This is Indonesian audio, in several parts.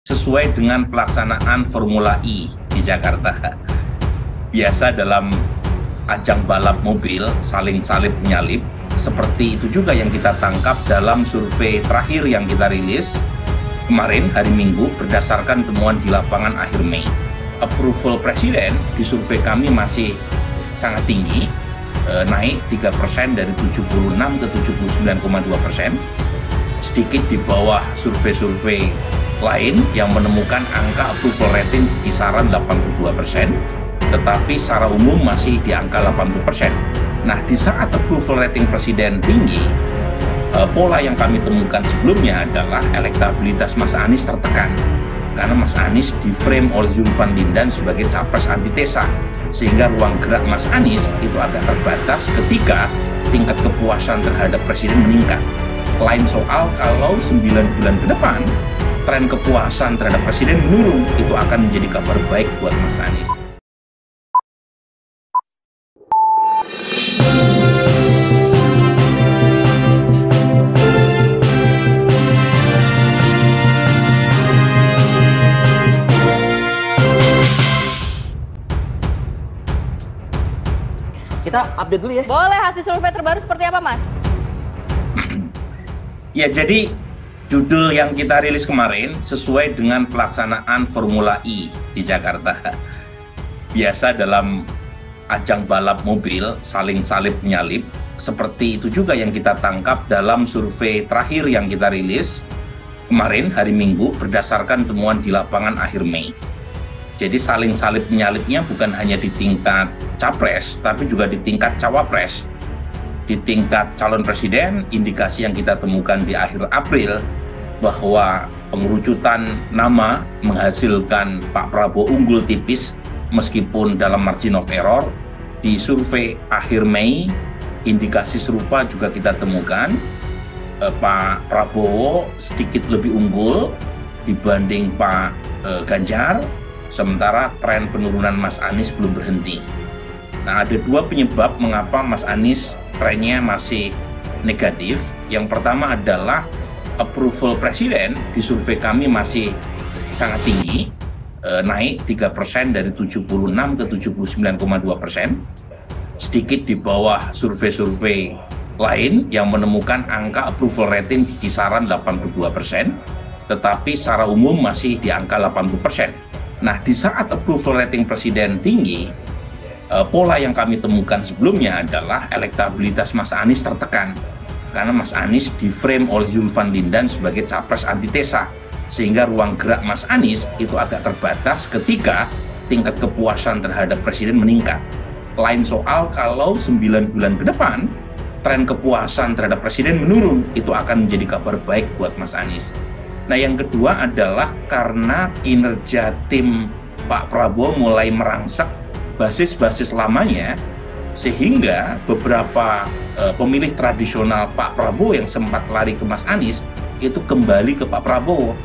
sesuai dengan pelaksanaan Formula E di Jakarta. Biasa dalam ajang balap mobil saling salip menyalip, seperti itu juga yang kita tangkap dalam survei terakhir yang kita rilis kemarin hari Minggu berdasarkan temuan di lapangan akhir Mei. Approval presiden di survei kami masih sangat tinggi, naik 3% dari 76 ke 79,2%, sedikit di bawah survei-survei lain yang menemukan angka approval rating di kisaran 82%, tetapi secara umum masih di angka 80%. Nah, di saat approval rating presiden tinggi, pola yang kami temukan sebelumnya adalah elektabilitas Mas Anies tertekan. Karena Mas Anies di-frame oleh Yul Van Lindan sebagai capres antitesa, sehingga ruang gerak Mas Anies itu agak terbatas ketika tingkat kepuasan terhadap presiden meningkat. Lain soal kalau 9 bulan ke depan tren kepuasan terhadap presiden menurun, itu akan menjadi kabar baik buat Mas Anies. Kita update dulu ya. Boleh, hasil survei terbaru seperti apa, Mas? Ya, jadi judul yang kita rilis kemarin sesuai dengan pelaksanaan Formula E di Jakarta. Biasa dalam ajang balap mobil saling salip menyalip, seperti itu juga yang kita tangkap dalam survei terakhir yang kita rilis kemarin hari Minggu berdasarkan temuan di lapangan akhir Mei. Jadi saling salip menyalipnya bukan hanya di tingkat capres, tapi juga di tingkat cawapres. Di tingkat calon presiden, indikasi yang kita temukan di akhir April bahwa pengerucutan nama menghasilkan Pak Prabowo unggul tipis meskipun dalam margin of error. Di survei akhir Mei, indikasi serupa juga kita temukan. Pak Prabowo sedikit lebih unggul dibanding Pak Ganjar, sementara tren penurunan Mas Anies belum berhenti. Nah, ada dua penyebab mengapa Mas Anies trennya masih negatif. Yang pertama adalah approval presiden di survei kami masih sangat tinggi, naik 3% dari 76 ke 79,2%, sedikit di bawah survei-survei lain yang menemukan angka approval rating di kisaran 82%, tetapi secara umum masih di angka 80%. Nah, di saat approval rating presiden tinggi, pola yang kami temukan sebelumnya adalah elektabilitas Mas Anies tertekan. Karena Mas Anies di-frame oleh Yul Van Lindan sebagai capres antitesa, sehingga ruang gerak Mas Anies itu agak terbatas ketika tingkat kepuasan terhadap presiden meningkat. Lain soal kalau 9 bulan ke depan tren kepuasan terhadap presiden menurun, itu akan menjadi kabar baik buat Mas Anies. Nah, yang kedua adalah karena kinerja tim Pak Prabowo mulai merangsek basis-basis lamanya, sehingga beberapa pemilih tradisional Pak Prabowo yang sempat lari ke Mas Anies itu kembali ke Pak Prabowo.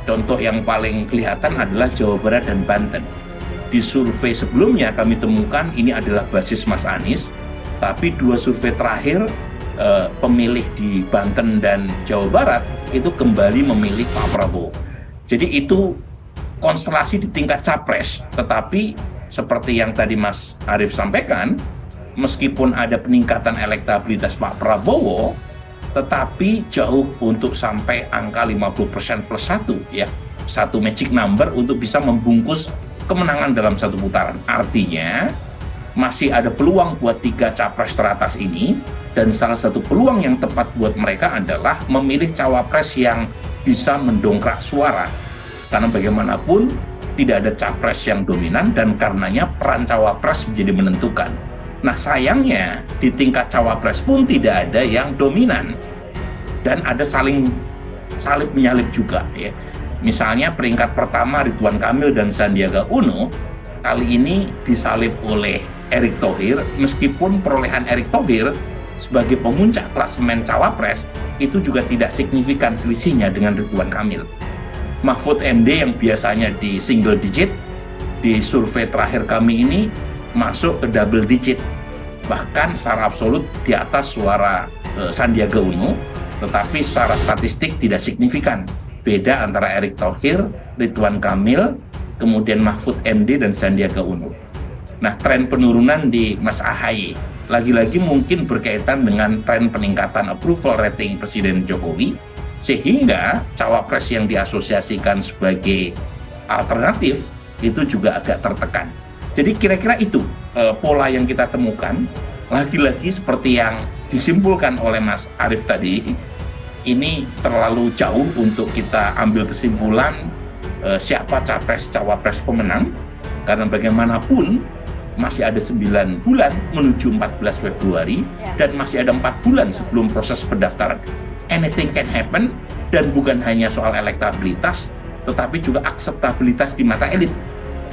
Contoh yang paling kelihatan adalah Jawa Barat dan Banten. Di survei sebelumnya kami temukan ini adalah basis Mas Anies, tapi dua survei terakhir pemilih di Banten dan Jawa Barat itu kembali memilih Pak Prabowo. Jadi itu konstelasi di tingkat capres, tetapi seperti yang tadi Mas Arief sampaikan, meskipun ada peningkatan elektabilitas Pak Prabowo, tetapi jauh untuk sampai angka 50% plus 1, ya, satu magic number untuk bisa membungkus kemenangan dalam satu putaran. Artinya masih ada peluang buat tiga capres teratas ini, dan salah satu peluang yang tepat buat mereka adalah memilih cawapres yang bisa mendongkrak suara. Karena bagaimanapun tidak ada capres yang dominan, dan karenanya peran cawapres menjadi menentukan. Nah, sayangnya di tingkat cawapres pun tidak ada yang dominan, dan ada saling salip menyalip juga, ya. Misalnya peringkat pertama Ridwan Kamil dan Sandiaga Uno kali ini disalip oleh Erick Thohir, meskipun perolehan Erick Thohir sebagai pemuncak klasemen cawapres itu juga tidak signifikan selisihnya dengan Ridwan Kamil. Mahfud MD yang biasanya di single digit, di survei terakhir kami ini masuk ke double digit, bahkan secara absolut di atas suara Sandiaga Uno, tetapi secara statistik tidak signifikan. Beda antara Erick Thohir, Ridwan Kamil, kemudian Mahfud MD dan Sandiaga Uno. Nah, tren penurunan di Mas AHY lagi-lagi mungkin berkaitan dengan tren peningkatan approval rating Presiden Jokowi, sehingga cawapres yang diasosiasikan sebagai alternatif itu juga agak tertekan. Jadi kira-kira itu pola yang kita temukan. Lagi-lagi seperti yang disimpulkan oleh Mas Arief tadi, ini terlalu jauh untuk kita ambil kesimpulan siapa capres-cawapres pemenang, karena bagaimanapun masih ada 9 bulan menuju 14 Februari dan masih ada 4 bulan sebelum proses pendaftaran. Anything can happen, dan bukan hanya soal elektabilitas, tetapi juga akseptabilitas di mata elit.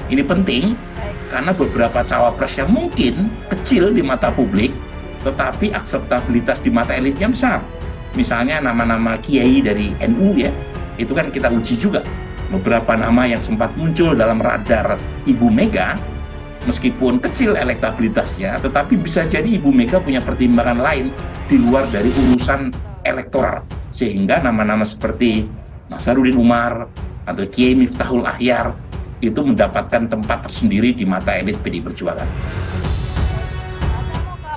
Ini penting karena beberapa cawapres yang mungkin kecil di mata publik, tetapi akseptabilitas di mata elitnya besar. Misalnya nama-nama kiai dari NU ya, itu kan kita uji juga. Beberapa nama yang sempat muncul dalam radar Ibu Mega, meskipun kecil elektabilitasnya, tetapi bisa jadi Ibu Mega punya pertimbangan lain di luar dari urusan elektoral. Sehingga nama-nama seperti Nasaruddin Umar atau Kiai Miftahul Ahyar itu mendapatkan tempat tersendiri di mata elit PD Perjuangan.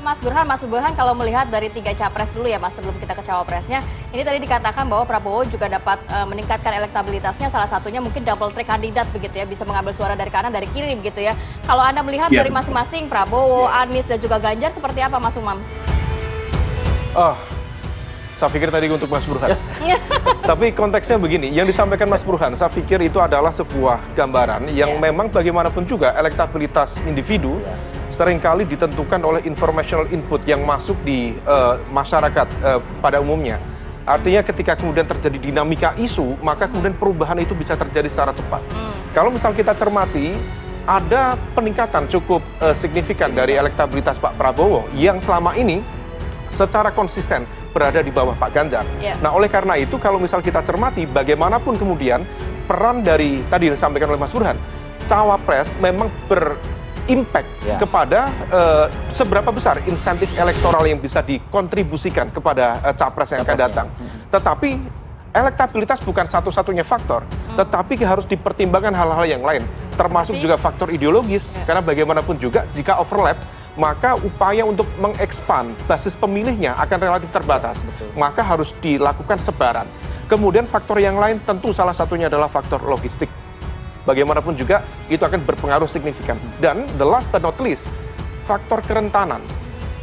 Mas Burhan, kalau melihat dari 3 capres dulu ya Mas, sebelum kita ke cawapresnya, ini tadi dikatakan bahwa Prabowo juga dapat meningkatkan elektabilitasnya, salah satunya mungkin double track kandidat begitu ya, bisa mengambil suara dari kanan, dari kiri begitu ya. Kalau Anda melihat dari masing-masing Prabowo, Anies dan juga Ganjar, seperti apa Mas Umam? Saya pikir tadi untuk Mas Burhan. Tapi konteksnya begini, yang disampaikan Mas Burhan, saya pikir itu adalah sebuah gambaran yang memang bagaimanapun juga elektabilitas individu seringkali ditentukan oleh informational input yang masuk di masyarakat pada umumnya. Artinya ketika kemudian terjadi dinamika isu, maka kemudian perubahan itu bisa terjadi secara cepat. Kalau misal kita cermati, ada peningkatan cukup signifikan dari elektabilitas Pak Prabowo yang selama ini secara konsisten berada di bawah Pak Ganjar. Nah, oleh karena itu kalau misal kita cermati bagaimanapun kemudian peran dari tadi yang disampaikan oleh Mas Burhan, cawapres memang berimpact kepada seberapa besar insentif elektoral yang bisa dikontribusikan kepada capres yang akan datang. Tetapi elektabilitas bukan satu-satunya faktor, tetapi harus dipertimbangkan hal-hal yang lain, termasuk juga faktor ideologis, karena bagaimanapun juga jika overlap, maka upaya untuk mengekspan basis pemilihnya akan relatif terbatas. Maka harus dilakukan sebaran. Kemudian faktor yang lain tentu salah satunya adalah faktor logistik. Bagaimanapun juga itu akan berpengaruh signifikan. Dan the last but not least, faktor kerentanan.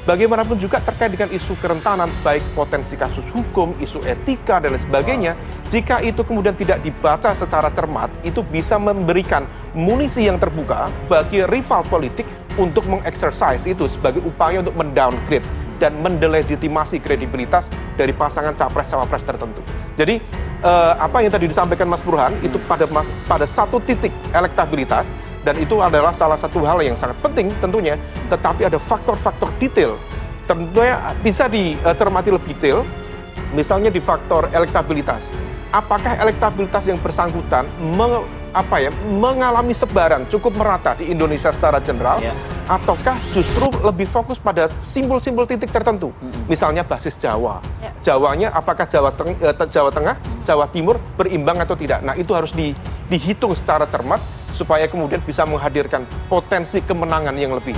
Bagaimanapun juga terkait dengan isu kerentanan, baik potensi kasus hukum, isu etika, dan lain sebagainya, jika itu kemudian tidak dibaca secara cermat, itu bisa memberikan munisi yang terbuka bagi rival politik untuk mengeksersis itu sebagai upaya untuk mendowngrade dan mendelegitimasi kredibilitas dari pasangan capres-cawapres tertentu. Jadi, apa yang tadi disampaikan Mas Burhan, itu pada satu titik elektabilitas, dan itu adalah salah satu hal yang sangat penting tentunya, tetapi ada faktor-faktor detail. Tentunya bisa dicermati lebih detail, misalnya di faktor elektabilitas. Apakah elektabilitas yang bersangkutan mengalami sebaran cukup merata di Indonesia secara general, ataukah justru lebih fokus pada simbol-simbol titik tertentu, misalnya basis Jawa. Jawanya apakah Jawa Tengah, Jawa Timur berimbang atau tidak. Nah, itu harus dihitung secara cermat supaya kemudian bisa menghadirkan potensi kemenangan yang lebih